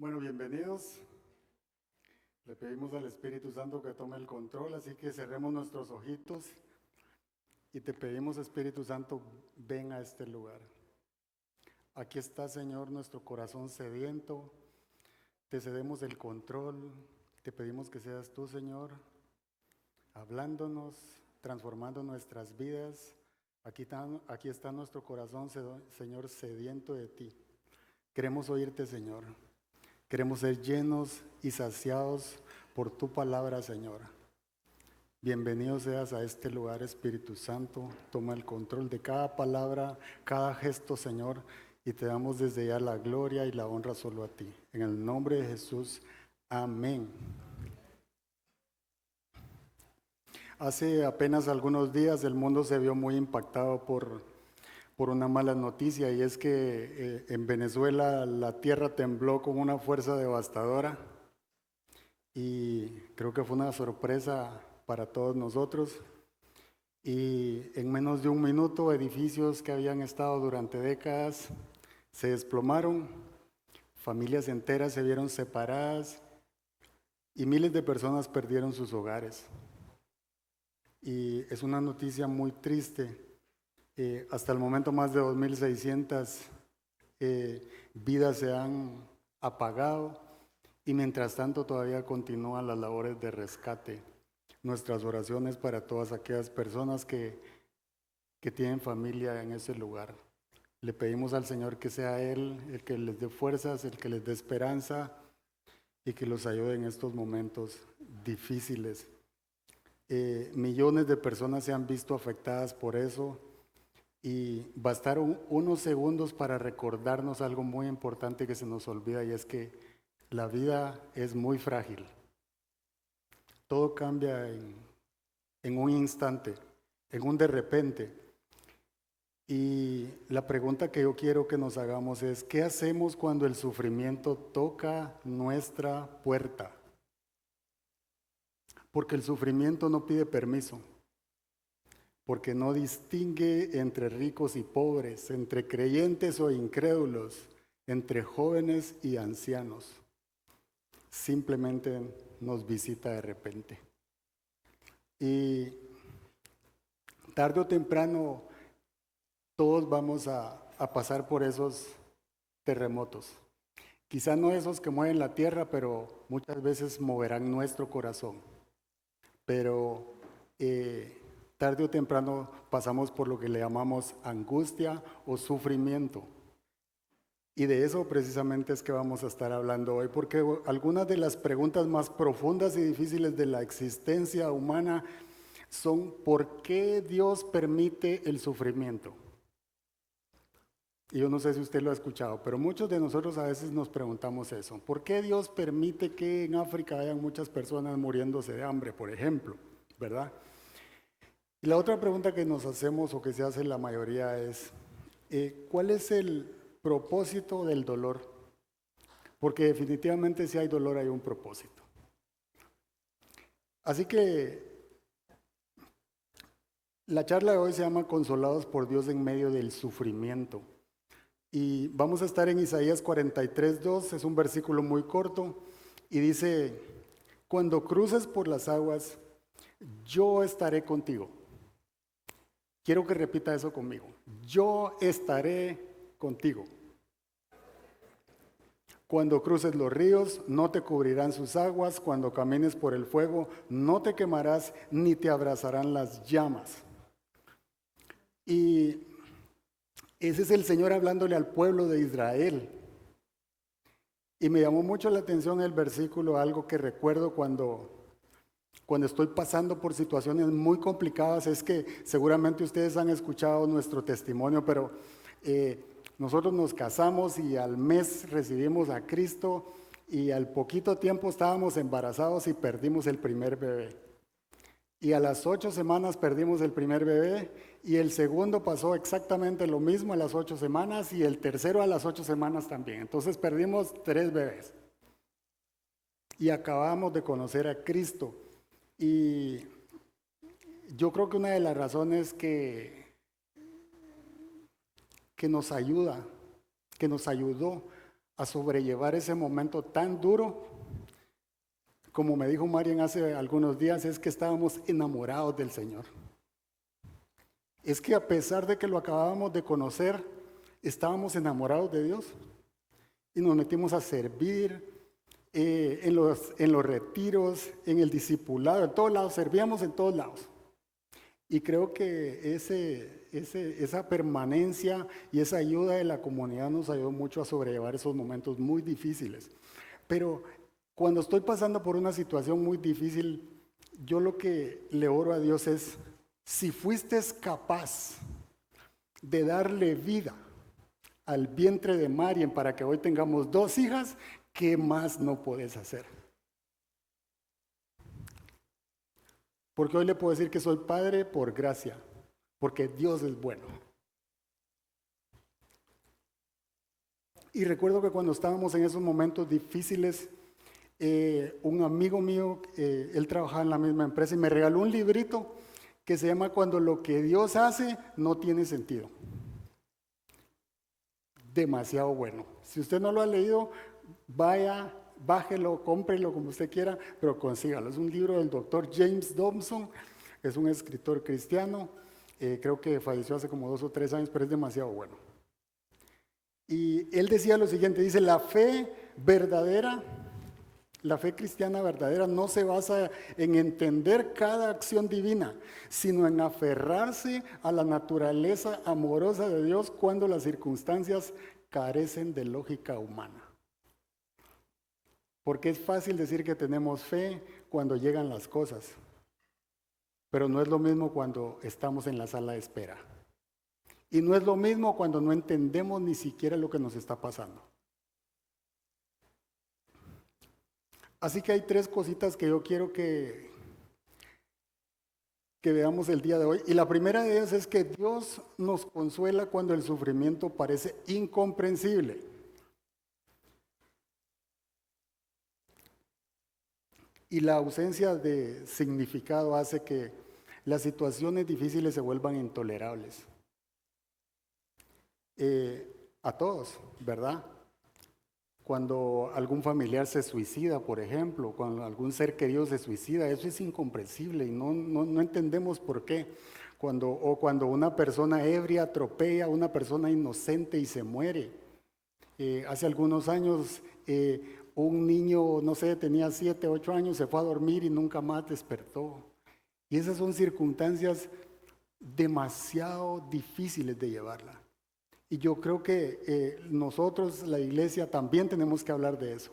Bueno, bienvenidos. Le pedimos al Espíritu Santo que tome el control, así que cerremos nuestros ojitos y te pedimos, Espíritu Santo, ven a este lugar. Aquí está, Señor, nuestro corazón sediento. Te cedemos el control. Te pedimos que seas tú, Señor, hablándonos, transformando nuestras vidas. Aquí está nuestro corazón, Señor, sediento de ti. Queremos oírte, Señor. Queremos ser llenos y saciados por tu palabra, Señor. Bienvenido seas a este lugar, Espíritu Santo. Toma el control de cada palabra, cada gesto, Señor, y te damos desde ya la gloria y la honra solo a ti. En el nombre de Jesús, amén. Hace apenas algunos días el mundo se vio muy impactado por una mala noticia, y es que en Venezuela la tierra tembló con una fuerza devastadora y creo que fue una sorpresa para todos nosotros. Y en menos de un minuto edificios que habían estado durante décadas se desplomaron, familias enteras se vieron separadas y miles de personas perdieron sus hogares. Y es una noticia muy triste. Hasta el momento más de 2.600 vidas se han apagado y mientras tanto todavía continúan las labores de rescate. Nuestras oraciones para todas aquellas personas que tienen familia en ese lugar. Le pedimos al Señor que sea Él el que les dé fuerzas, el que les dé esperanza y que los ayude en estos momentos difíciles. Millones de personas se han visto afectadas por eso. Y bastaron unos segundos para recordarnos algo muy importante que se nos olvida, y es que la vida es muy frágil. Todo cambia en un instante, en un de repente. Y la pregunta que yo quiero que nos hagamos es, ¿qué hacemos cuando el sufrimiento toca nuestra puerta? Porque el sufrimiento no pide permiso. Porque no distingue entre ricos y pobres, entre creyentes o incrédulos, entre jóvenes y ancianos. Simplemente nos visita de repente. Y tarde o temprano todos vamos a pasar por esos terremotos. Quizá no esos que mueven la tierra, pero muchas veces moverán nuestro corazón. Pero tarde o temprano pasamos por lo que le llamamos angustia o sufrimiento. Y de eso precisamente es que vamos a estar hablando hoy, porque algunas de las preguntas más profundas y difíciles de la existencia humana son: ¿por qué Dios permite el sufrimiento? Y yo no sé si usted lo ha escuchado, pero muchos de nosotros a veces nos preguntamos eso. ¿Por qué Dios permite que en África hayan muchas personas muriéndose de hambre, por ejemplo? ¿Verdad? Y la otra pregunta que nos hacemos, o que se hace la mayoría, es ¿cuál es el propósito del dolor? Porque definitivamente si hay dolor hay un propósito. Así que la charla de hoy se llama Consolados por Dios en medio del sufrimiento. Y vamos a estar en Isaías 43:2, es un versículo muy corto, y dice: cuando cruces por las aguas, yo estaré contigo. Quiero que repita eso conmigo. Yo estaré contigo. Cuando cruces los ríos, no te cubrirán sus aguas. Cuando camines por el fuego, no te quemarás, ni te abrazarán las llamas. Y ese es el Señor hablándole al pueblo de Israel. Y me llamó mucho la atención el versículo, algo que recuerdo cuando estoy pasando por situaciones muy complicadas. Es que seguramente ustedes han escuchado nuestro testimonio, pero nosotros nos casamos y al mes recibimos a Cristo, y al poquito tiempo estábamos embarazados y perdimos el primer bebé. Y a las 8 semanas perdimos el primer bebé, y el segundo pasó exactamente lo mismo a las 8 semanas, y el tercero a las 8 semanas también. Entonces perdimos 3 bebés. Y acabamos de conocer a Cristo. Y yo creo que una de las razones que nos ayudó a sobrellevar ese momento tan duro, como me dijo Marian hace algunos días, es que estábamos enamorados del Señor. Es que a pesar de que lo acabábamos de conocer, estábamos enamorados de Dios y nos metimos a servir en los retiros, en el discipulado, en todos lados, servíamos en todos lados. Y creo que esa permanencia y esa ayuda de la comunidad nos ayudó mucho a sobrellevar esos momentos muy difíciles. Pero cuando estoy pasando por una situación muy difícil, yo lo que le oro a Dios es, si fuiste capaz de darle vida al vientre de Marian para que hoy tengamos 2 hijas, ¿qué más no puedes hacer? Porque hoy le puedo decir que soy padre por gracia, porque Dios es bueno. Y recuerdo que cuando estábamos en esos momentos difíciles, un amigo mío, él trabajaba en la misma empresa y me regaló un librito que se llama Cuando lo que Dios hace no tiene sentido. Demasiado bueno. Si usted no lo ha leído, vaya, bájelo, cómprelo como usted quiera, pero consígalo. Es un libro del doctor James Dobson, es un escritor cristiano, creo que falleció hace como 2 o 3 años, pero es demasiado bueno. Y él decía lo siguiente, dice, la fe verdadera, la fe cristiana verdadera no se basa en entender cada acción divina, sino en aferrarse a la naturaleza amorosa de Dios cuando las circunstancias carecen de lógica humana. Porque es fácil decir que tenemos fe cuando llegan las cosas, pero no es lo mismo cuando estamos en la sala de espera. Y no es lo mismo cuando no entendemos ni siquiera lo que nos está pasando. Así que hay 3 cositas que yo quiero que veamos el día de hoy. Y la primera de ellas es que Dios nos consuela cuando el sufrimiento parece incomprensible. Y la ausencia de significado hace que las situaciones difíciles se vuelvan intolerables. A todos, ¿verdad? Cuando algún familiar se suicida, por ejemplo, cuando algún ser querido se suicida, eso es incomprensible y no entendemos por qué. Cuando una persona ebria atropella a una persona inocente y se muere. Hace algunos años un niño, no sé, tenía 7, 8 años, se fue a dormir y nunca más despertó. Y esas son circunstancias demasiado difíciles de llevarla. Y yo creo que nosotros, la iglesia, también tenemos que hablar de eso.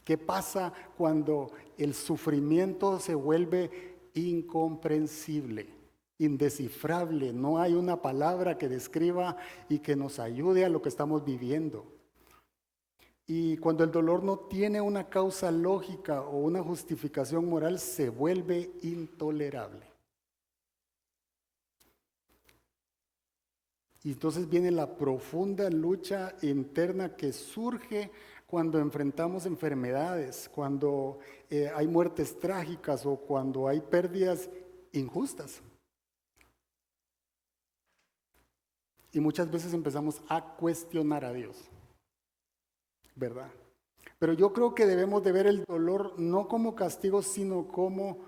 ¿Qué pasa cuando el sufrimiento se vuelve incomprensible, indescifrable? No hay una palabra que describa y que nos ayude a lo que estamos viviendo. Y cuando el dolor no tiene una causa lógica o una justificación moral, se vuelve intolerable. Y entonces viene la profunda lucha interna que surge cuando enfrentamos enfermedades, cuando hay muertes trágicas o cuando hay pérdidas injustas. Y muchas veces empezamos a cuestionar a Dios, ¿verdad? Pero yo creo que debemos de ver el dolor no como castigo, sino como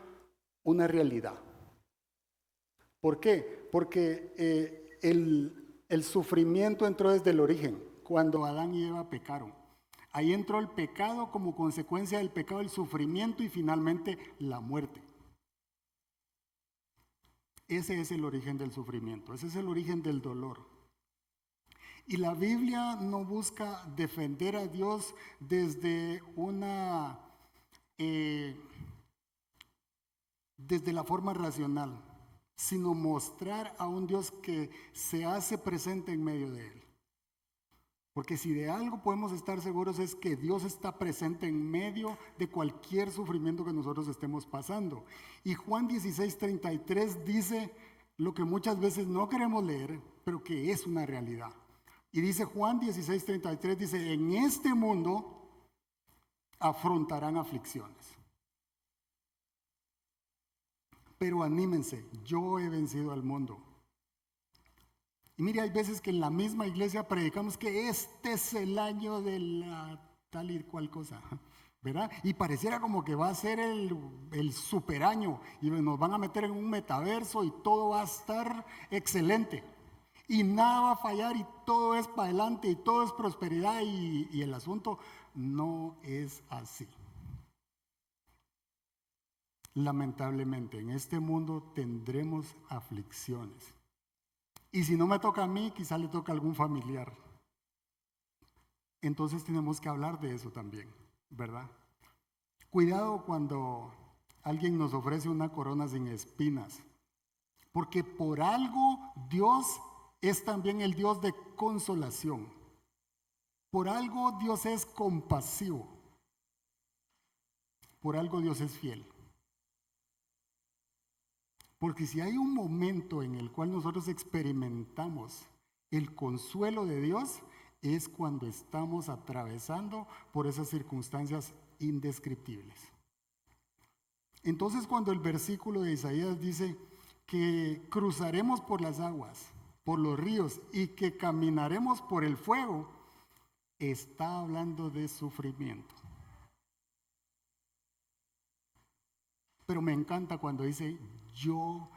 una realidad. ¿Por qué? Porque el sufrimiento entró desde el origen, cuando Adán y Eva pecaron. Ahí entró el pecado como consecuencia del pecado, el sufrimiento y finalmente la muerte. Ese es el origen del sufrimiento, ese es el origen del dolor. Y la Biblia no busca defender a Dios desde desde la forma racional, sino mostrar a un Dios que se hace presente en medio de él. Porque si de algo podemos estar seguros es que Dios está presente en medio de cualquier sufrimiento que nosotros estemos pasando. Y Juan 16:33 dice lo que muchas veces no queremos leer, pero que es una realidad. Y dice Juan 16:33, dice, en este mundo afrontarán aflicciones. Pero anímense, yo he vencido al mundo. Y mire, hay veces que en la misma iglesia predicamos que este es el año de la tal y cual cosa, ¿verdad? Y pareciera como que va a ser el super año y nos van a meter en un metaverso y todo va a estar excelente. Y nada va a fallar y todo es para adelante y todo es prosperidad y el asunto no es así. Lamentablemente, en este mundo tendremos aflicciones. Y si no me toca a mí, quizá le toca a algún familiar. Entonces tenemos que hablar de eso también, ¿verdad? Cuidado cuando alguien nos ofrece una corona sin espinas, porque por algo Dios es también el Dios de consolación. Por algo Dios es compasivo. Por algo Dios es fiel. Porque si hay un momento en el cual nosotros experimentamos el consuelo de Dios, es cuando estamos atravesando por esas circunstancias indescriptibles. Entonces, cuando el versículo de Isaías dice que cruzaremos por las aguas, por los ríos y que caminaremos por el fuego, está hablando de sufrimiento. Pero me encanta cuando dice, yo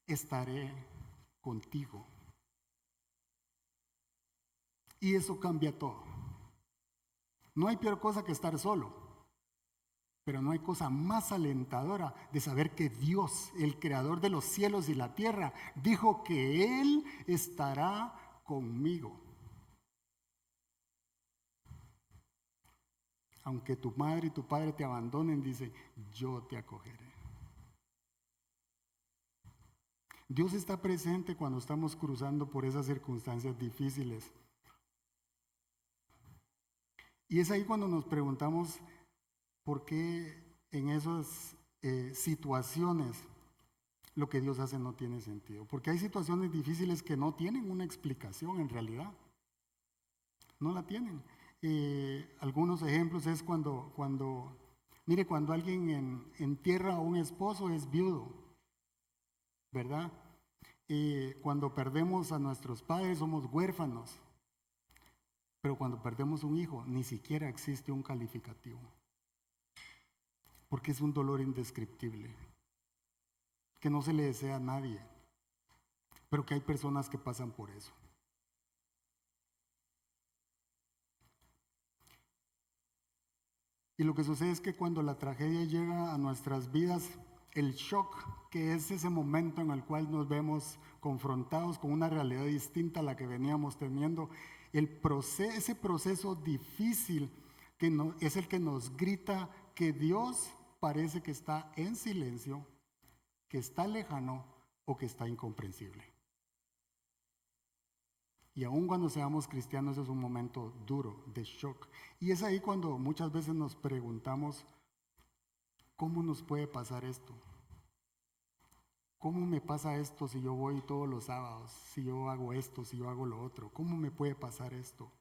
estaré contigo. Y eso cambia todo. No hay peor cosa que estar solo, pero no hay cosa más alentadora de saber que Dios, el creador de los cielos y la tierra, dijo que Él estará conmigo. Aunque tu madre y tu padre te abandonen, dice, yo te acogeré. Dios está presente cuando estamos cruzando por esas circunstancias difíciles. Y es ahí cuando nos preguntamos por qué en esas situaciones lo que Dios hace no tiene sentido. Porque hay situaciones difíciles que no tienen una explicación en realidad. No la tienen. Algunos ejemplos es cuando alguien entierra a un esposo es viudo, ¿verdad? Cuando perdemos a nuestros padres somos huérfanos, pero cuando perdemos un hijo ni siquiera existe un calificativo, porque es un dolor indescriptible, que no se le desea a nadie, pero que hay personas que pasan por eso. Y lo que sucede es que cuando la tragedia llega a nuestras vidas, el shock, que es ese momento en el cual nos vemos confrontados con una realidad distinta a la que veníamos teniendo, ese proceso difícil es el que nos grita que Dios parece que está en silencio, que está lejano o que está incomprensible. Y aun cuando seamos cristianos es un momento duro, de shock. Y es ahí cuando muchas veces nos preguntamos, ¿cómo nos puede pasar esto? ¿Cómo me pasa esto si yo voy todos los sábados? Si yo hago esto, si yo hago lo otro. ¿Cómo me puede pasar esto?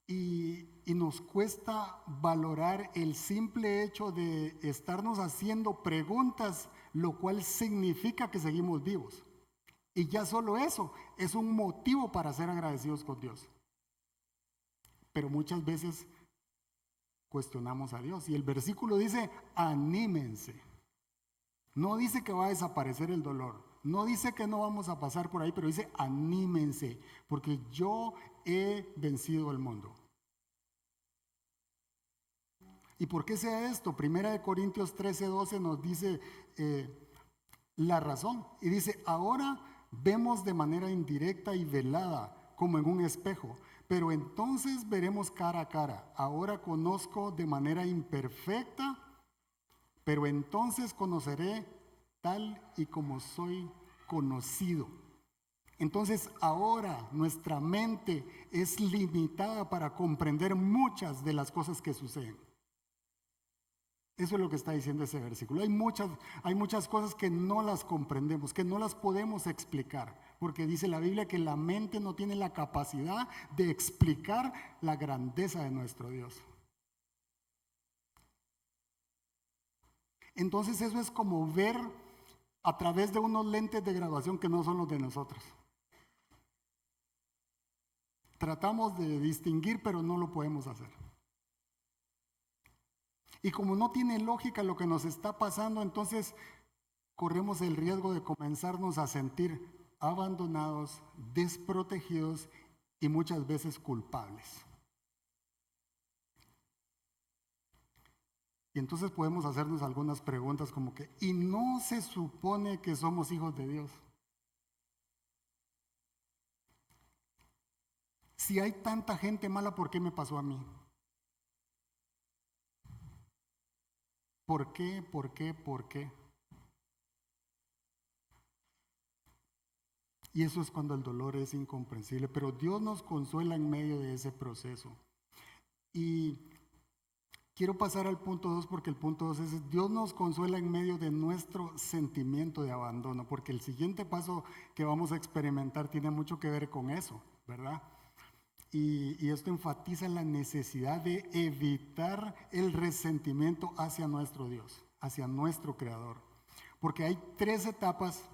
Y nos cuesta valorar el simple hecho de estarnos haciendo preguntas, lo cual significa que seguimos vivos. Y ya solo eso es un motivo para ser agradecidos con Dios. Pero muchas veces cuestionamos a Dios. Y el versículo dice, anímense. No dice que va a desaparecer el dolor. No dice que no vamos a pasar por ahí, pero dice, anímense, porque yo he vencido al mundo. ¿Y por qué sea esto? Primera de Corintios 13:12 nos dice la razón. Y dice, ahora vemos de manera indirecta y velada, como en un espejo, pero entonces veremos cara a cara. Ahora conozco de manera imperfecta, pero entonces conoceré tal y como soy conocido. Entonces ahora nuestra mente es limitada para comprender muchas de las cosas que suceden. Eso es lo que está diciendo ese versículo. Hay muchas cosas que no las comprendemos, que no las podemos explicar, porque dice la Biblia que la mente no tiene la capacidad de explicar la grandeza de nuestro Dios. Entonces eso es como ver a través de unos lentes de graduación que no son los de nosotros. Tratamos de distinguir, pero no lo podemos hacer. Y como no tiene lógica lo que nos está pasando, entonces corremos el riesgo de comenzarnos a sentir abandonados, desprotegidos y muchas veces culpables. Y entonces podemos hacernos algunas preguntas como que, ¿y no se supone que somos hijos de Dios? Si hay tanta gente mala, ¿por qué me pasó a mí? ¿Por qué? ¿Por qué? ¿Por qué? Y eso es cuando el dolor es incomprensible, pero Dios nos consuela en medio de ese proceso. Y quiero pasar al punto 2 porque el punto 2 es Dios nos consuela en medio de nuestro sentimiento de abandono, porque el siguiente paso que vamos a experimentar tiene mucho que ver con eso, ¿verdad? Y esto enfatiza la necesidad de evitar el resentimiento hacia nuestro Dios, hacia nuestro Creador. Porque hay 3 etapas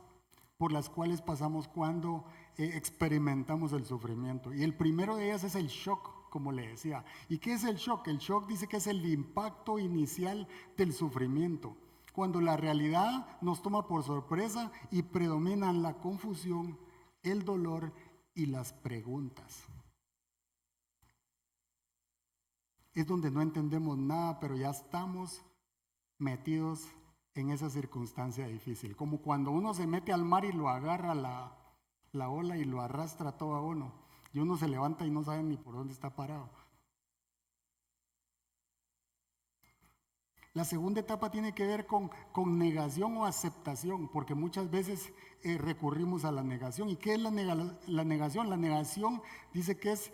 por las cuales pasamos cuando experimentamos el sufrimiento. Y el primero de ellas es el shock, como le decía. ¿Y qué es el shock? El shock dice que es el impacto inicial del sufrimiento, cuando la realidad nos toma por sorpresa y predominan la confusión, el dolor y las preguntas. Es donde no entendemos nada, pero ya estamos metidos en esa circunstancia difícil. Como cuando uno se mete al mar y lo agarra la ola y lo arrastra todo a uno. Y uno se levanta y no sabe ni por dónde está parado. La segunda etapa tiene que ver con negación o aceptación, porque muchas veces recurrimos a la negación. ¿Y qué es la negación? La negación dice que es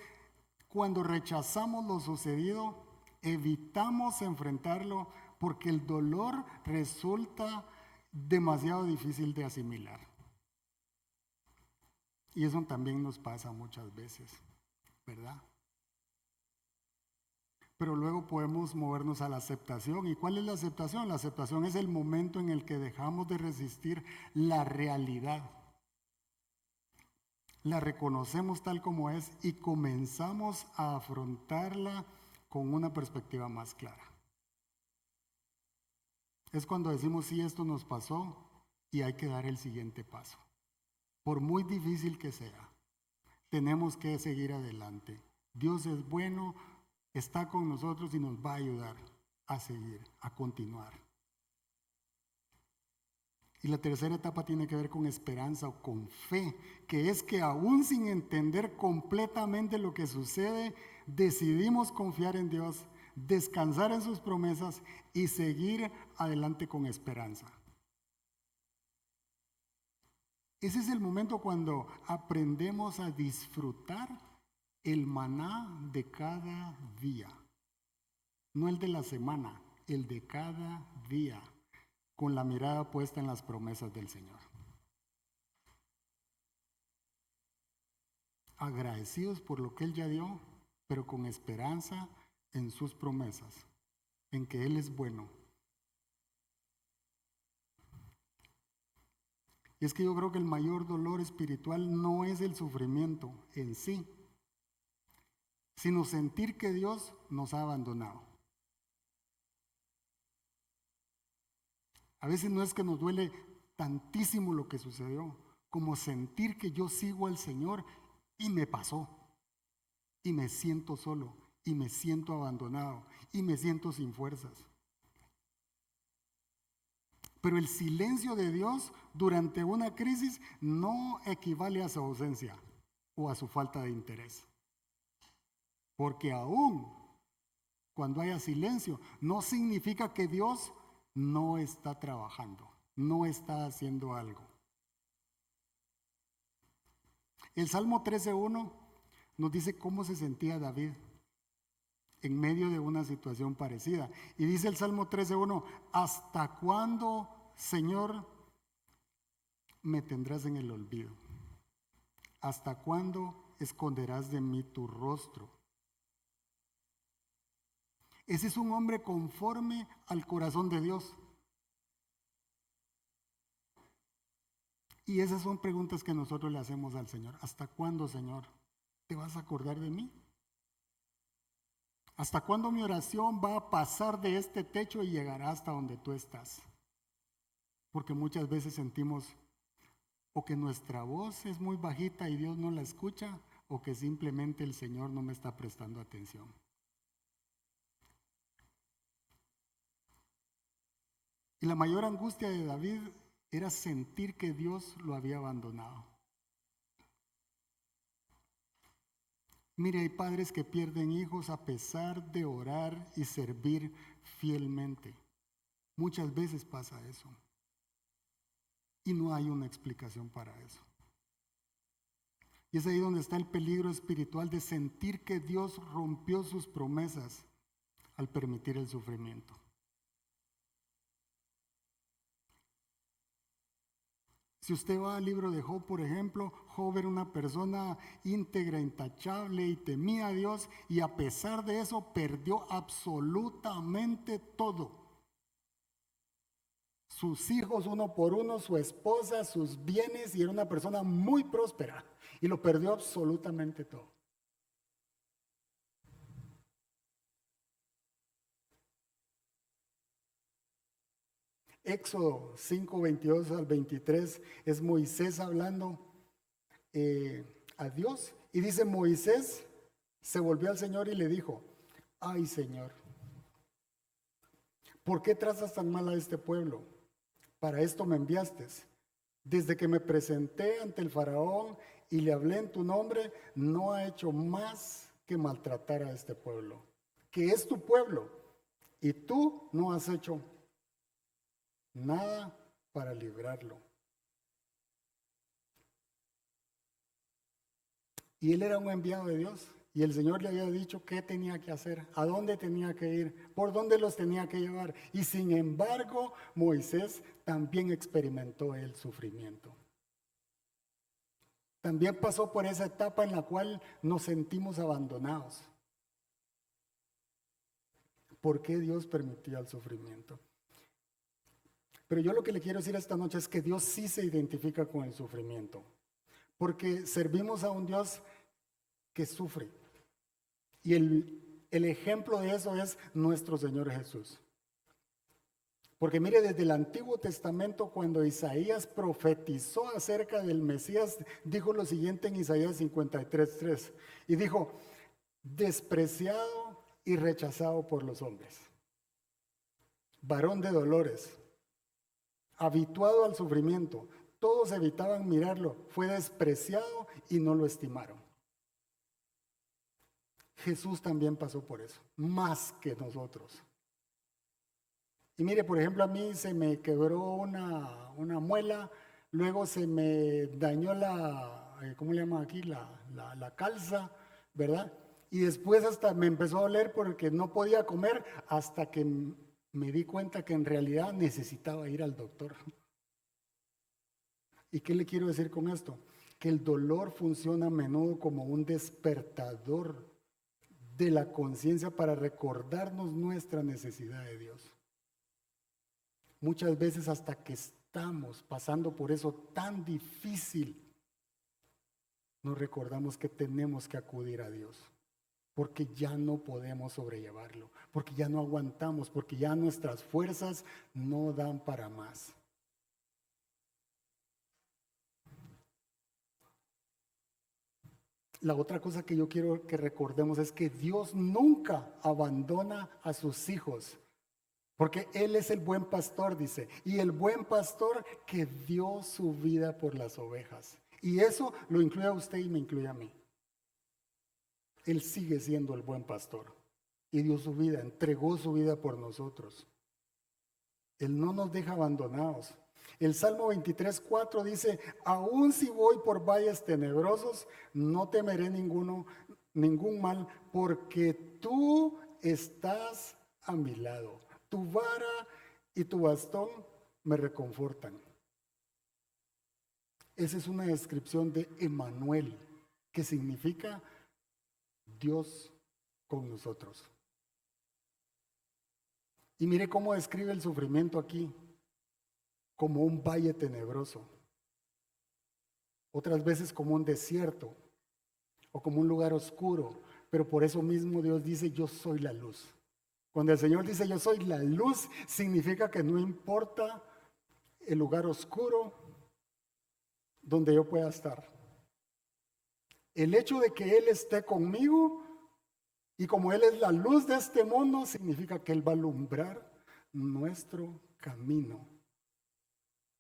cuando rechazamos lo sucedido, evitamos enfrentarlo porque el dolor resulta demasiado difícil de asimilar. Y eso también nos pasa muchas veces, ¿verdad? Pero luego podemos movernos a la aceptación. ¿Y cuál es la aceptación? La aceptación es el momento en el que dejamos de resistir la realidad. La reconocemos tal como es y comenzamos a afrontarla con una perspectiva más clara. Es cuando decimos, sí, esto nos pasó y hay que dar el siguiente paso. Por muy difícil que sea, tenemos que seguir adelante. Dios es bueno, está con nosotros y nos va a ayudar a seguir, a continuar. Y la tercera etapa tiene que ver con esperanza o con fe, que es que aún sin entender completamente lo que sucede, decidimos confiar en Dios, descansar en sus promesas y seguir adelante con esperanza. Ese es el momento cuando aprendemos a disfrutar el maná de cada día, no el de la semana, el de cada día, con la mirada puesta en las promesas del Señor. Agradecidos por lo que Él ya dio, pero con esperanza en sus promesas, en que Él es bueno. Y es que yo creo que el mayor dolor espiritual no es el sufrimiento en sí, sino sentir que Dios nos ha abandonado. A veces no es que nos duele tantísimo lo que sucedió, como sentir que yo sigo al Señor y me pasó, y me siento solo, y me siento abandonado, y me siento sin fuerzas. Pero el silencio de Dios durante una crisis no equivale a su ausencia o a su falta de interés. Porque aún cuando haya silencio, no significa que Dios no está trabajando, no está haciendo algo. El Salmo 13:1 nos dice cómo se sentía David en medio de una situación parecida. Y dice el Salmo 13:1, ¿hasta cuándo, Señor, me tendrás en el olvido? ¿Hasta cuándo esconderás de mí tu rostro? Ese es un hombre conforme al corazón de Dios. Y esas son preguntas que nosotros le hacemos al Señor. ¿Hasta cuándo, Señor? te vas a acordar de mí? ¿Hasta cuándo mi oración va a pasar de este techo y llegará hasta donde tú estás? Porque muchas veces sentimos o que nuestra voz es muy bajita y Dios no la escucha, o que simplemente el Señor no me está prestando atención. Y la mayor angustia de David era sentir que Dios lo había abandonado. Mire, hay padres que pierden hijos a pesar de orar y servir fielmente. Muchas veces pasa eso. Y no hay una explicación para eso. Y es ahí donde está el peligro espiritual de sentir que Dios rompió sus promesas al permitir el sufrimiento. Si usted va al libro de Job, por ejemplo, Job era una persona íntegra, intachable y temía a Dios, y a pesar de eso perdió absolutamente todo. Sus hijos uno por uno, su esposa, sus bienes, y era una persona muy próspera, y lo perdió absolutamente todo. Éxodo 5, 22 al 23 es Moisés hablando a Dios, y dice: Moisés se volvió al Señor y le dijo: ay, Señor, ¿por qué tratas tan mal a este pueblo? Para esto me enviaste. Desde que me presenté ante el faraón y le hablé en tu nombre, no ha hecho más que maltratar a este pueblo, que es tu pueblo, y tú no has hecho nada para librarlo. Y él era un enviado de Dios, y el Señor le había dicho qué tenía que hacer, a dónde tenía que ir, por dónde los tenía que llevar. Y sin embargo, Moisés también experimentó el sufrimiento. También pasó por esa etapa en la cual nos sentimos abandonados. ¿Por qué Dios permitía el sufrimiento? Pero yo lo que le quiero decir esta noche es que Dios sí se identifica con el sufrimiento, porque servimos a un Dios que sufre. Y el ejemplo de eso es nuestro Señor Jesús. Porque mire, desde el Antiguo Testamento, cuando Isaías profetizó acerca del Mesías, dijo lo siguiente en Isaías 53:3, y dijo: despreciado y rechazado por los hombres, varón de dolores, habituado al sufrimiento, todos evitaban mirarlo, fue despreciado y no lo estimaron. Jesús también pasó por eso, más que nosotros. Y mire, por ejemplo, a mí se me quebró una muela, luego se me dañó ¿cómo le llaman aquí? La calza, ¿verdad? Y después hasta me empezó a doler porque no podía comer, hasta que me di cuenta que en realidad necesitaba ir al doctor. ¿Y qué le quiero decir con esto? Que el dolor funciona a menudo como un despertador de la conciencia para recordarnos nuestra necesidad de Dios. Muchas veces hasta que estamos pasando por eso tan difícil, nos recordamos que tenemos que acudir a Dios, porque ya no podemos sobrellevarlo, porque ya no aguantamos, porque ya nuestras fuerzas no dan para más. La otra cosa que yo quiero que recordemos es que Dios nunca abandona a sus hijos, porque Él es el buen pastor, dice, y el buen pastor que dio su vida por las ovejas. Y eso lo incluye a usted y me incluye a mí. Él sigue siendo el buen pastor y dio su vida, entregó su vida por nosotros. Él no nos deja abandonados. El Salmo 23:4 dice: aun si voy por valles tenebrosos, no temeré ningún mal, porque tú estás a mi lado. Tu vara y tu bastón me reconfortan. Esa es una descripción de Emmanuel, que significa Dios con nosotros. Y mire cómo describe el sufrimiento aquí, como un valle tenebroso, otras veces como un desierto, o como un lugar oscuro, pero por eso mismo Dios dice, yo soy la luz. Cuando el Señor dice, yo soy la luz, significa que no importa el lugar oscuro donde yo pueda estar. El hecho de que Él esté conmigo y como Él es la luz de este mundo, significa que Él va a alumbrar nuestro camino.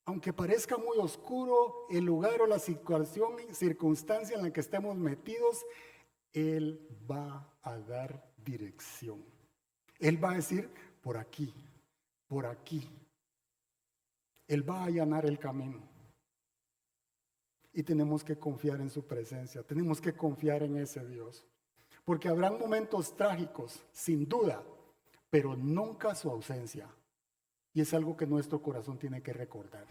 Aunque parezca muy oscuro el lugar o la situación y circunstancia en la que estemos metidos, Él va a dar dirección. Él va a decir, por aquí, por aquí. Él va a allanar el camino. Y tenemos que confiar en su presencia, tenemos que confiar en ese Dios. Porque habrán momentos trágicos, sin duda, pero nunca su ausencia. Y es algo que nuestro corazón tiene que recordar.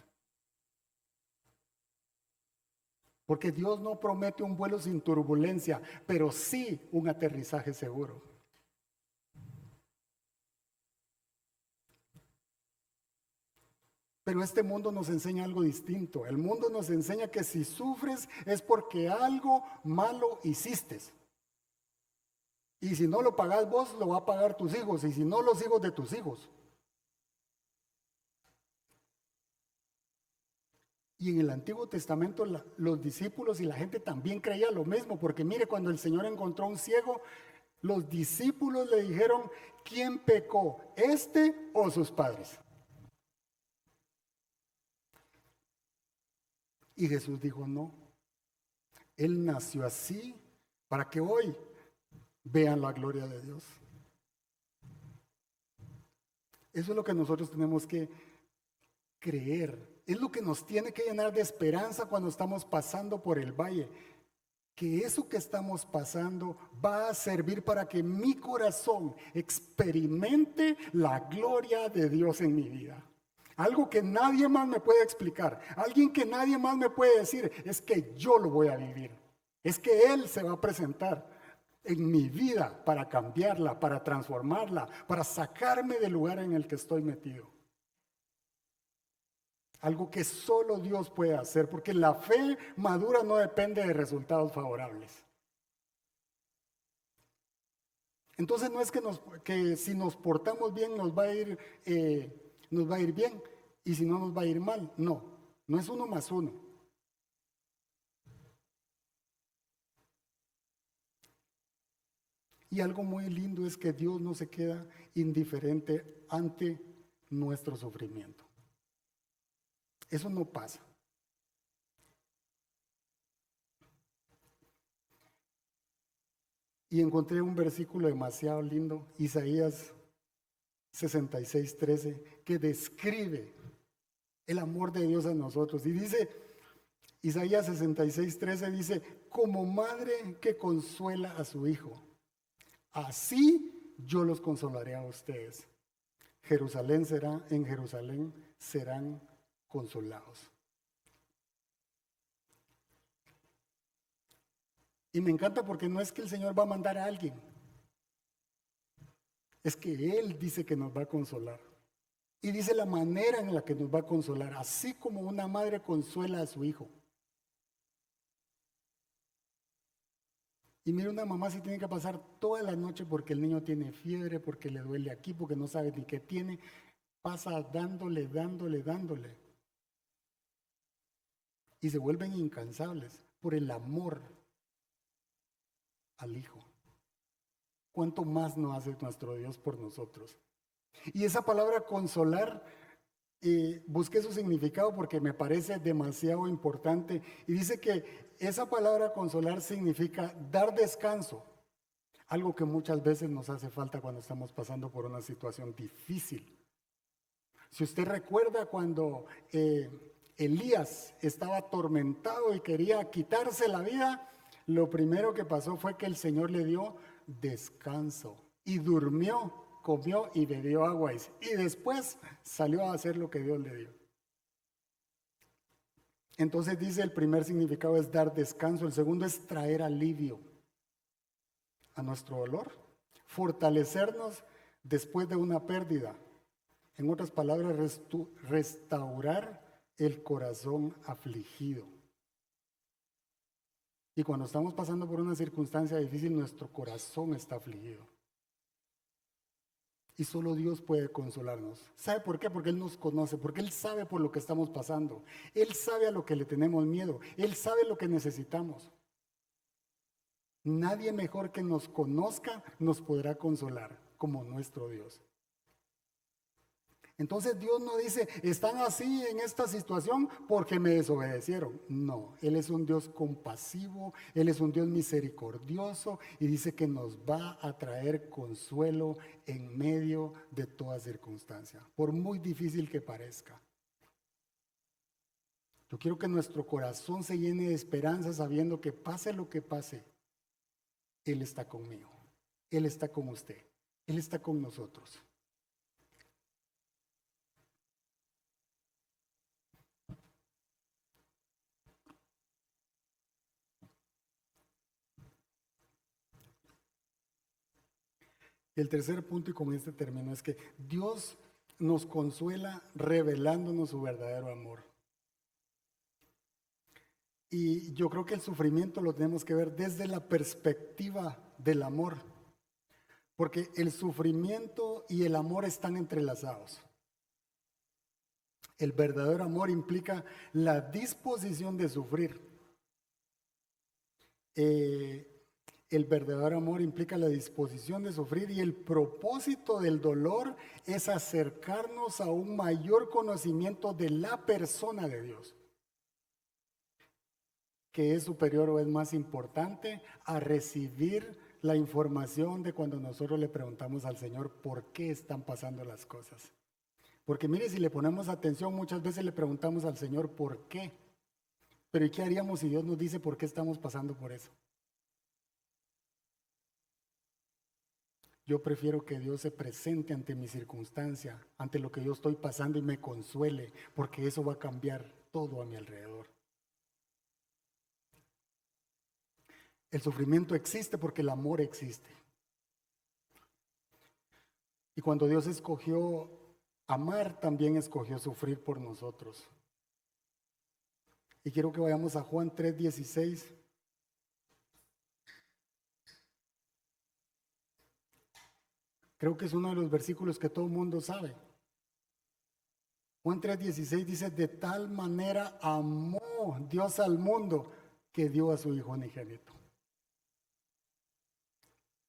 Porque Dios no promete un vuelo sin turbulencia, pero sí un aterrizaje seguro. Pero este mundo nos enseña algo distinto. El mundo nos enseña que si sufres es porque algo malo hiciste. Y si no lo pagás vos, lo va a pagar tus hijos. Y si no, los hijos de tus hijos. Y en el Antiguo Testamento los discípulos y la gente también creía lo mismo. Porque mire, cuando el Señor encontró a un ciego, los discípulos le dijeron, ¿quién pecó? ¿Este o sus padres? Y Jesús dijo, no. Él nació así para que hoy vean la gloria de Dios. Eso es lo que nosotros tenemos que creer. Es lo que nos tiene que llenar de esperanza cuando estamos pasando por el valle. Que eso que estamos pasando va a servir para que mi corazón experimente la gloria de Dios en mi vida. Algo que nadie más me puede explicar. Alguien que nadie más me puede decir. Es que yo lo voy a vivir. Es que Él se va a presentar en mi vida para cambiarla, para transformarla, para sacarme del lugar en el que estoy metido. Algo que solo Dios puede hacer, porque la fe madura no depende de resultados favorables. Entonces no es que si nos portamos bien nos va a ir bien, y si no nos va a ir mal. No, no es 1 más 1. Y algo muy lindo es que Dios no se queda indiferente ante nuestro sufrimiento. Eso no pasa. Y encontré un versículo demasiado lindo, Isaías 66:13, que describe el amor de Dios a nosotros. Y dice, Isaías 66:13 dice, como madre que consuela a su hijo, así yo los consolaré a ustedes. En Jerusalén serán consolados. Y me encanta porque no es que el Señor va a mandar a alguien, es que Él dice que nos va a consolar. Y dice la manera en la que nos va a consolar, así como una madre consuela a su hijo. Y mira, una mamá si tiene que pasar toda la noche porque el niño tiene fiebre, porque le duele aquí, porque no sabe ni qué tiene, pasa dándole. Y se vuelven incansables por el amor al hijo. ¿Cuánto más no hace nuestro Dios por nosotros? Y esa palabra consolar, busqué su significado porque me parece demasiado importante. Y dice que esa palabra consolar significa dar descanso, algo que muchas veces nos hace falta cuando estamos pasando por una situación difícil. Si usted recuerda cuando Elías estaba atormentado y quería quitarse la vida, lo primero que pasó fue que el Señor le dio descanso y durmió, comió y bebió agua y después salió a hacer lo que Dios le dio. Entonces dice, el primer significado es dar descanso, el segundo es traer alivio a nuestro dolor, fortalecernos después de una pérdida. En otras palabras, restaurar el corazón afligido. Y cuando estamos pasando por una circunstancia difícil, nuestro corazón está afligido. Y solo Dios puede consolarnos. ¿Sabe por qué? Porque Él nos conoce, porque Él sabe por lo que estamos pasando. Él sabe a lo que le tenemos miedo. Él sabe lo que necesitamos. Nadie mejor que nos conozca nos podrá consolar como nuestro Dios. Entonces Dios no dice, están así en esta situación porque me desobedecieron. No, Él es un Dios compasivo, Él es un Dios misericordioso y dice que nos va a traer consuelo en medio de toda circunstancia, por muy difícil que parezca. Yo quiero que nuestro corazón se llene de esperanza sabiendo que pase lo que pase, Él está conmigo, Él está con usted, Él está con nosotros. El tercer punto, y con este término, es que Dios nos consuela revelándonos su verdadero amor. Y yo creo que el sufrimiento lo tenemos que ver desde la perspectiva del amor, porque el sufrimiento y el amor están entrelazados. El verdadero amor implica la disposición de sufrir. El verdadero amor implica la disposición de sufrir y el propósito del dolor es acercarnos a un mayor conocimiento de la persona de Dios, que es superior o es más importante a recibir la información de cuando nosotros le preguntamos al Señor por qué están pasando las cosas. Porque mire, si le ponemos atención, muchas veces le preguntamos al Señor por qué. Pero ¿y qué haríamos si Dios nos dice por qué estamos pasando por eso? Yo prefiero que Dios se presente ante mi circunstancia, ante lo que yo estoy pasando y me consuele, porque eso va a cambiar todo a mi alrededor. El sufrimiento existe porque el amor existe. Y cuando Dios escogió amar, también escogió sufrir por nosotros. Y quiero que vayamos a Juan 3:16. Creo que es uno de los versículos que todo el mundo sabe. Juan 3:16 dice, de tal manera amó Dios al mundo que dio a su Hijo unigénito,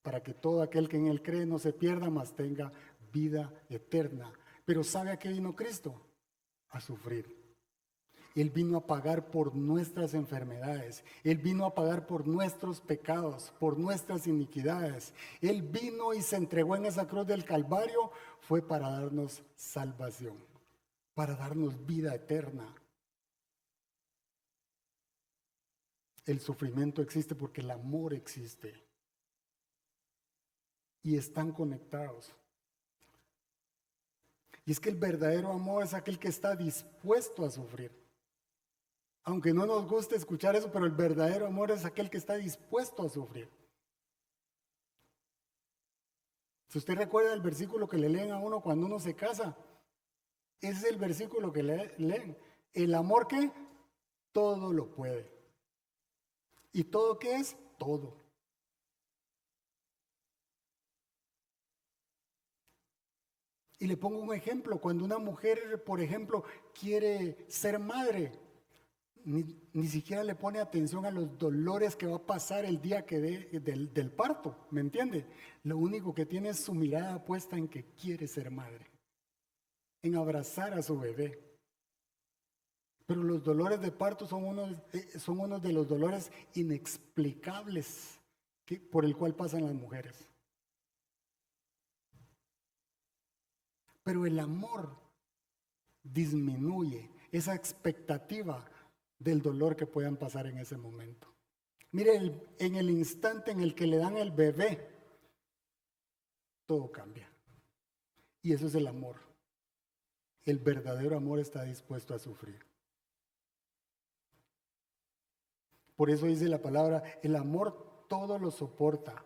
para que todo aquel que en Él cree no se pierda, mas tenga vida eterna. Pero ¿sabe a qué vino Cristo? A sufrir. Él vino a pagar por nuestras enfermedades. Él vino a pagar por nuestros pecados, por nuestras iniquidades. Él vino y se entregó en esa cruz del Calvario. Fue para darnos salvación, para darnos vida eterna. El sufrimiento existe porque el amor existe. Y están conectados. Y es que el verdadero amor es aquel que está dispuesto a sufrir. Aunque no nos guste escuchar eso, pero el verdadero amor es aquel que está dispuesto a sufrir. Si usted recuerda el versículo que le leen a uno cuando uno se casa, ese es el versículo que leen. El amor que todo lo puede. ¿Y todo qué es? Todo. Y le pongo un ejemplo. Cuando una mujer, por ejemplo, quiere ser madre, ni siquiera le pone atención a los dolores que va a pasar el día que del parto, ¿me entiende? Lo único que tiene es su mirada puesta en que quiere ser madre, en abrazar a su bebé. Pero los dolores de parto son uno de los dolores inexplicables por el cual pasan las mujeres. Pero el amor disminuye esa expectativa del dolor que puedan pasar en ese momento. Mire, en el instante en el que le dan el bebé, todo cambia. Y eso es el amor. El verdadero amor está dispuesto a sufrir. Por eso dice la palabra, el amor todo lo soporta.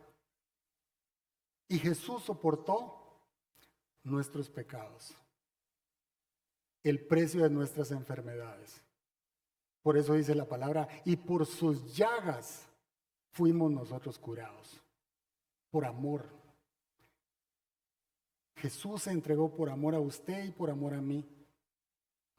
Y Jesús soportó nuestros pecados, el precio de nuestras enfermedades. Por eso dice la palabra, y por sus llagas fuimos nosotros curados por amor. Jesús se entregó por amor a usted y por amor a mí,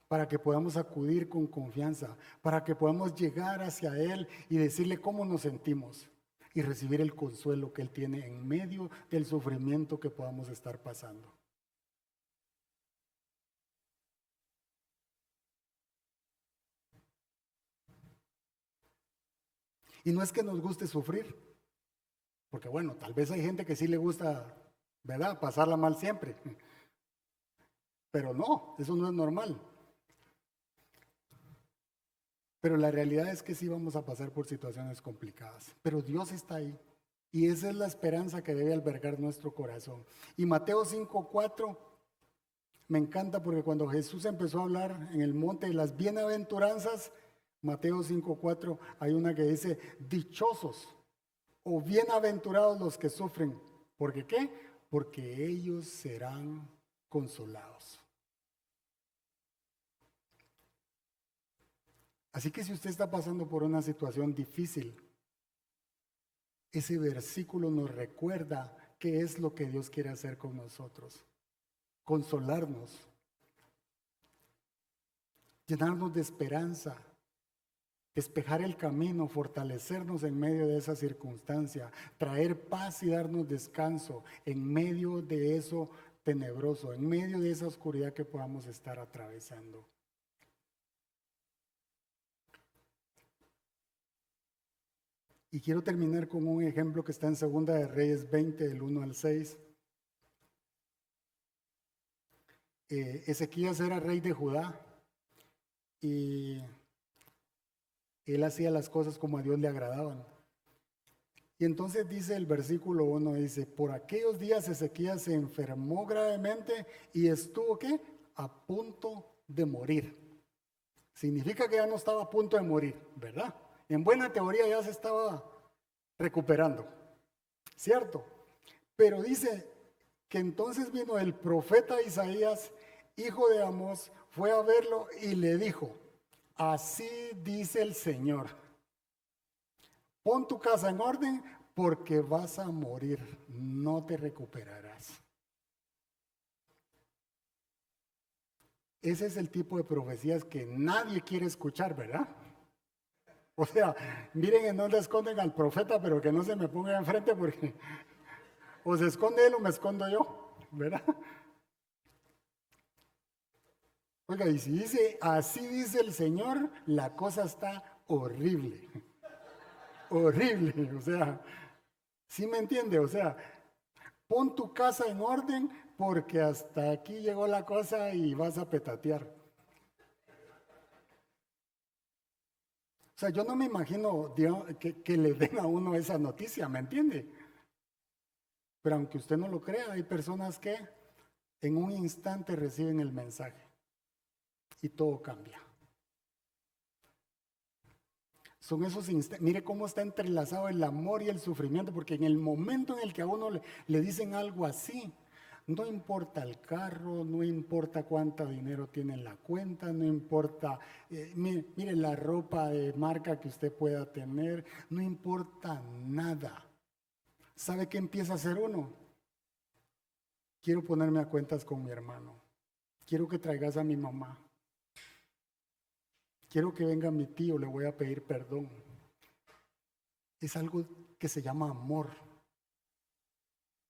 para que podamos acudir con confianza, para que podamos llegar hacia Él y decirle cómo nos sentimos y recibir el consuelo que Él tiene en medio del sufrimiento que podamos estar pasando. Y no es que nos guste sufrir, porque bueno, tal vez hay gente que sí le gusta, ¿verdad?, pasarla mal siempre, pero no, eso no es normal. Pero la realidad es que sí vamos a pasar por situaciones complicadas, pero Dios está ahí. Y esa es la esperanza que debe albergar nuestro corazón. Y Mateo 5:4 me encanta porque cuando Jesús empezó a hablar en el monte de las bienaventuranzas, Mateo 5:4 hay una que dice, dichosos o bienaventurados los que sufren. ¿Por qué? Porque ellos serán consolados. Así que si usted está pasando por una situación difícil, ese versículo nos recuerda qué es lo que Dios quiere hacer con nosotros. Consolarnos, llenarnos de esperanza, despejar el camino, fortalecernos en medio de esa circunstancia, traer paz y darnos descanso en medio de eso tenebroso, en medio de esa oscuridad que podamos estar atravesando. Y quiero terminar con un ejemplo que está en Segunda de Reyes 20, del 1 al 6. Ezequías era rey de Judá y él hacía las cosas como a Dios le agradaban. Y entonces dice el versículo 1, dice, por aquellos días Ezequías se enfermó gravemente y estuvo, ¿qué?, a punto de morir. Significa que ya no estaba a punto de morir, ¿verdad? En buena teoría ya se estaba recuperando, ¿cierto? Pero dice que entonces vino el profeta Isaías, hijo de Amós, fue a verlo y le dijo, así dice el Señor, pon tu casa en orden porque vas a morir, no te recuperarás. Ese es el tipo de profecías que nadie quiere escuchar, ¿verdad? O sea, miren en dónde esconden al profeta, pero que no se me ponga enfrente porque o se esconde él o me escondo yo, ¿verdad? Oiga, y si dice, así dice el Señor, la cosa está horrible. Horrible, o sea, ¿sí me entiende? O sea, pon tu casa en orden porque hasta aquí llegó la cosa y vas a petatear. O sea, yo no me imagino Dios, que le den a uno esa noticia, ¿me entiende? Pero aunque usted no lo crea, hay personas que en un instante reciben el mensaje y todo cambia. Son esos instantes, mire cómo está entrelazado el amor y el sufrimiento, porque en el momento en el que a uno le dicen algo así, no importa el carro, no importa cuánto dinero tiene en la cuenta, no importa, mire la ropa de marca que usted pueda tener, no importa nada. ¿Sabe qué empieza a hacer uno? Quiero ponerme a cuentas con mi hermano. Quiero que traigas a mi mamá. Quiero que venga mi tío, le voy a pedir perdón. Es algo que se llama amor.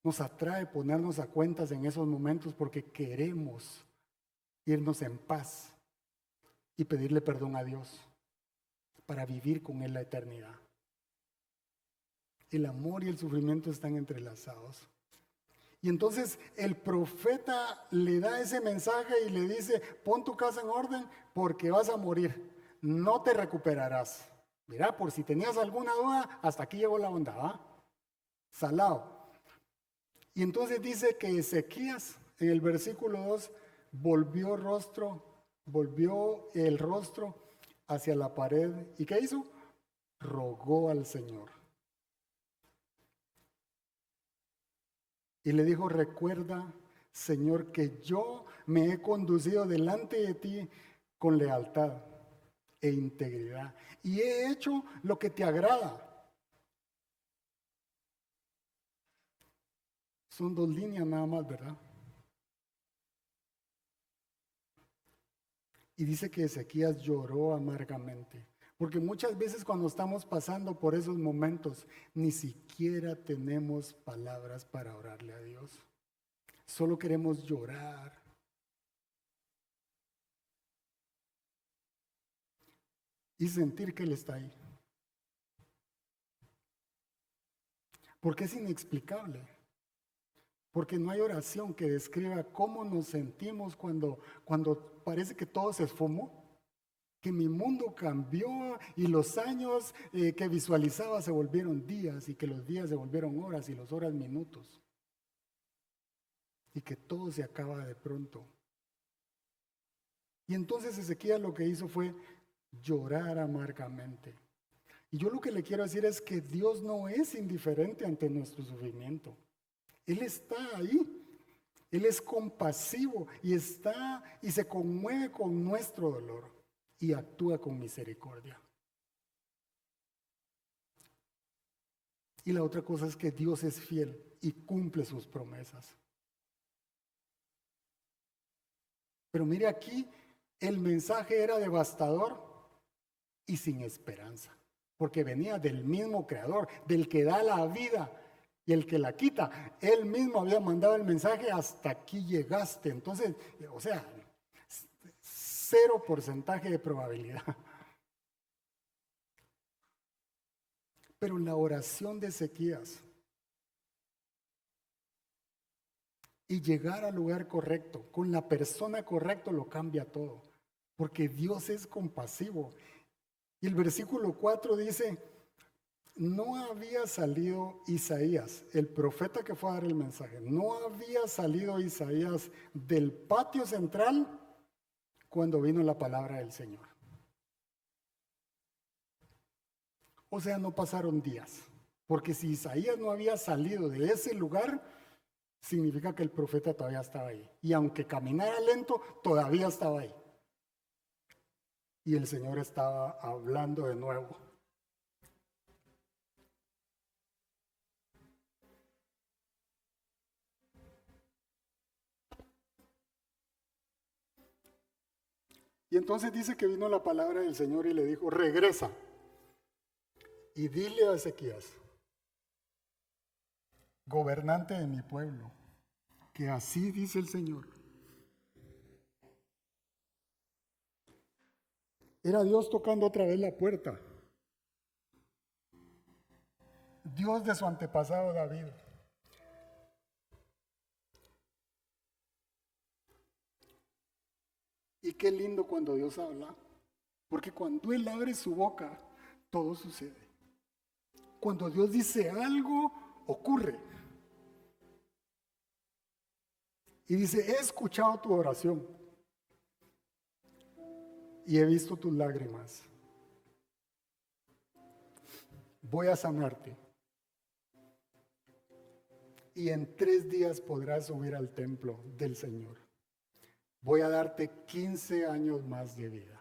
Nos atrae ponernos a cuentas en esos momentos porque queremos irnos en paz y pedirle perdón a Dios para vivir con Él la eternidad. El amor y el sufrimiento están entrelazados. Y entonces el profeta le da ese mensaje y le dice, pon tu casa en orden porque vas a morir, no te recuperarás. Mira, por si tenías alguna duda, hasta aquí llegó la onda, ¿va? Salado. Y entonces dice que Ezequías, en el versículo 2, volvió el rostro hacia la pared. ¿Y qué hizo? Rogó al Señor. Y le dijo, recuerda, Señor, que yo me he conducido delante de ti con lealtad e integridad. Y he hecho lo que te agrada. Son 2 líneas nada más, ¿verdad? Y dice que Ezequías lloró amargamente. Porque muchas veces cuando estamos pasando por esos momentos, ni siquiera tenemos palabras para orarle a Dios. Solo queremos llorar. Y sentir que Él está ahí. Porque es inexplicable. Porque no hay oración que describa cómo nos sentimos cuando parece que todo se esfumó, que mi mundo cambió y los años que visualizaba se volvieron días y que los días se volvieron horas y las horas minutos y que todo se acaba de pronto. Y entonces Ezequías lo que hizo fue llorar amargamente. Y yo lo que le quiero decir es que Dios no es indiferente ante nuestro sufrimiento. Él está ahí. Él es compasivo y está y se conmueve con nuestro dolor y actúa con misericordia. Y la otra cosa es que Dios es fiel y cumple sus promesas. Pero mire aquí, el mensaje era devastador y sin esperanza, porque venía del mismo Creador, del que da la vida y el que la quita. Él mismo había mandado el mensaje: hasta aquí llegaste. Entonces, o sea, 0% de probabilidad. Pero la oración de Ezequías y llegar al lugar correcto, con la persona correcta, lo cambia todo, porque Dios es compasivo. Y el versículo 4 dice: no había salido Isaías, el profeta que fue a dar el mensaje, no había salido Isaías del patio central cuando vino la palabra del Señor. O sea, no pasaron días, porque si Isaías no había salido de ese lugar, significa que el profeta todavía estaba ahí. Y aunque caminara lento, todavía estaba ahí. Y el Señor estaba hablando de nuevo. Y entonces dice que vino la palabra del Señor y le dijo: regresa y dile a Ezequías, gobernante de mi pueblo, que así dice el Señor. Era Dios tocando otra vez la puerta. Dios de su antepasado David. Y qué lindo cuando Dios habla, porque cuando Él abre su boca, todo sucede. Cuando Dios dice algo, ocurre. Y dice: he escuchado tu oración y he visto tus lágrimas. Voy a sanarte. Y en 3 días podrás subir al templo del Señor. Voy a darte 15 años más de vida.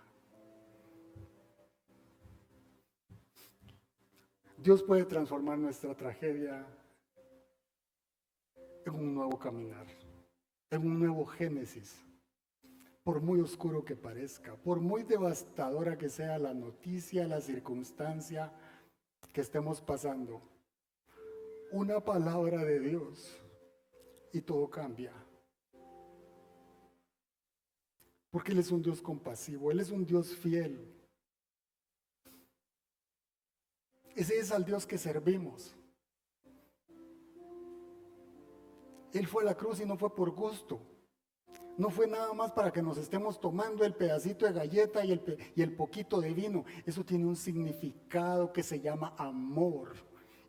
Dios puede transformar nuestra tragedia en un nuevo caminar, en un nuevo Génesis. Por muy oscuro que parezca, por muy devastadora que sea la noticia, la circunstancia que estemos pasando, una palabra de Dios y todo cambia. Porque Él es un Dios compasivo, Él es un Dios fiel. Ese es al Dios que servimos. Él fue a la cruz y no fue por gusto. No fue nada más para que nos estemos tomando el pedacito de galleta y el poquito de vino. Eso tiene un significado que se llama amor.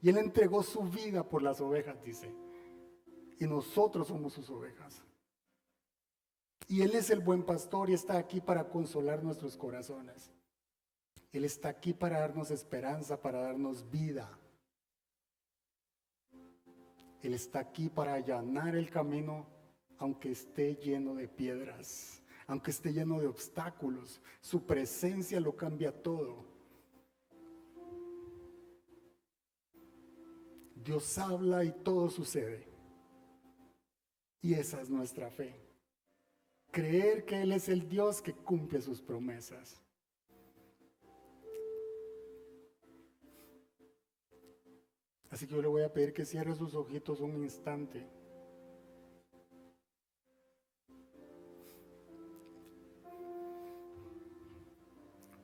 Y Él entregó su vida por las ovejas, dice. Y nosotros somos sus ovejas. Y Él es el buen pastor y está aquí para consolar nuestros corazones. Él está aquí para darnos esperanza, para darnos vida. Él está aquí para allanar el camino, aunque esté lleno de piedras, aunque esté lleno de obstáculos. Su presencia lo cambia todo. Dios habla y todo sucede. Y esa es nuestra fe. Creer que Él es el Dios que cumple sus promesas. Así que yo le voy a pedir que cierre sus ojitos un instante.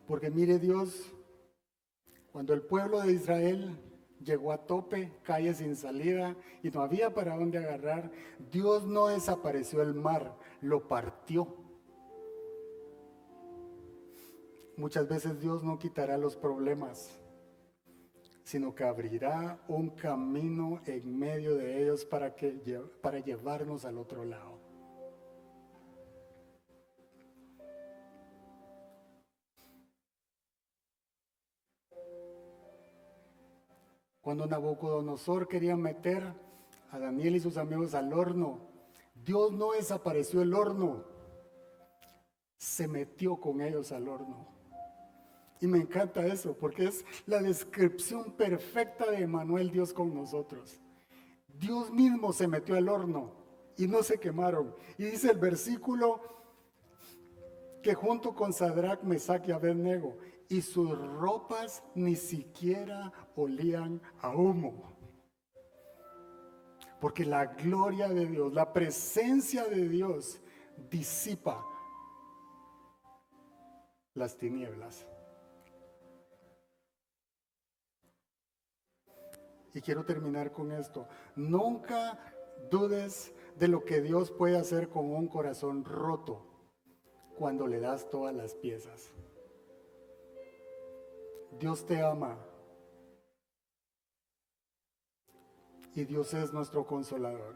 Porque mire Dios, cuando el pueblo de Israel llegó a tope, calle sin salida y no había para dónde agarrar, Dios no desapareció el mar, lo partió. Muchas veces Dios no quitará los problemas, sino que abrirá un camino en medio de ellos para llevarnos al otro lado. Cuando Nabucodonosor quería meter a Daniel y sus amigos al horno, Dios no desapareció el horno, se metió con ellos al horno. Y me encanta eso, porque es la descripción perfecta de Emmanuel, Dios con nosotros. Dios mismo se metió al horno y no se quemaron. Y dice el versículo que junto con Sadrach, Mesach y Abednego, y sus ropas ni siquiera olían a humo. Porque la gloria de Dios, la presencia de Dios disipa las tinieblas. Y quiero terminar con esto. Nunca dudes de lo que Dios puede hacer con un corazón roto cuando le das todas las piezas. Dios te ama y Dios es nuestro consolador.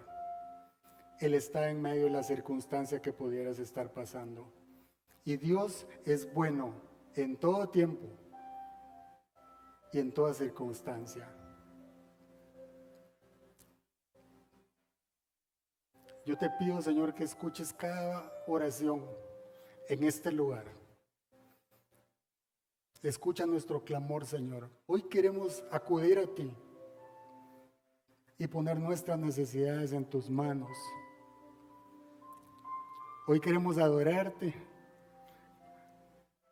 Él está en medio de la circunstancia que pudieras estar pasando. Y Dios es bueno en todo tiempo y en toda circunstancia. Yo te pido, Señor, que escuches cada oración en este lugar. Escucha nuestro clamor, Señor. Hoy queremos acudir a ti y poner nuestras necesidades en tus manos. Hoy queremos adorarte,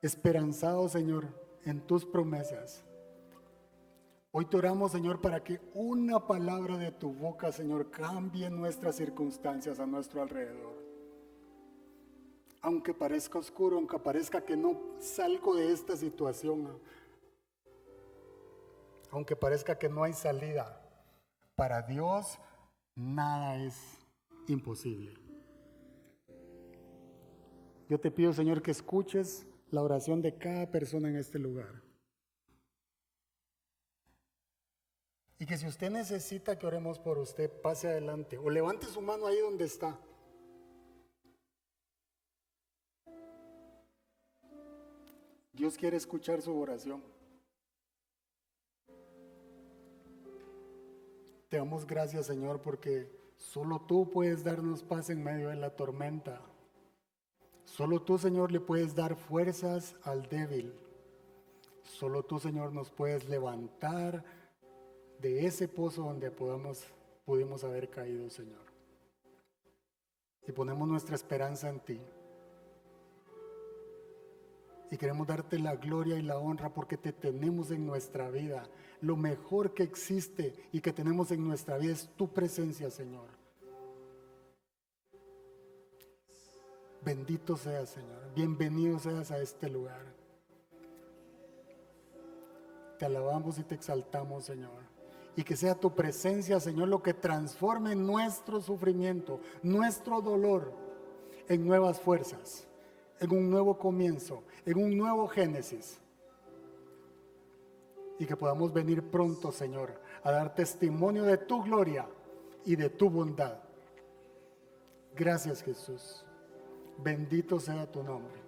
esperanzados, Señor, en tus promesas. Hoy te oramos, Señor, para que una palabra de tu boca, Señor, cambie nuestras circunstancias a nuestro alrededor. Aunque parezca oscuro, aunque parezca que no salgo de esta situación, aunque parezca que no hay salida, para Dios nada es imposible. Yo te pido, Señor, que escuches la oración de cada persona en este lugar. Y que si usted necesita que oremos por usted, pase adelante o levante su mano ahí donde está. Dios quiere escuchar su oración. Te damos gracias, Señor, porque solo tú puedes darnos paz en medio de la tormenta. Solo tú, Señor, le puedes dar fuerzas al débil. Solo tú, Señor, nos puedes levantar de ese pozo donde pudimos haber caído, Señor. Y ponemos nuestra esperanza en ti. Y queremos darte la gloria y la honra porque te tenemos en nuestra vida. Lo mejor que existe y que tenemos en nuestra vida es tu presencia, Señor. Bendito seas, Señor. Bienvenido seas a este lugar. Te alabamos y te exaltamos, Señor. Y que sea tu presencia, Señor, lo que transforme nuestro sufrimiento, nuestro dolor en nuevas fuerzas, en un nuevo comienzo, en un nuevo génesis. Y que podamos venir pronto, Señor, a dar testimonio de tu gloria y de tu bondad. Gracias, Jesús. Bendito sea tu nombre.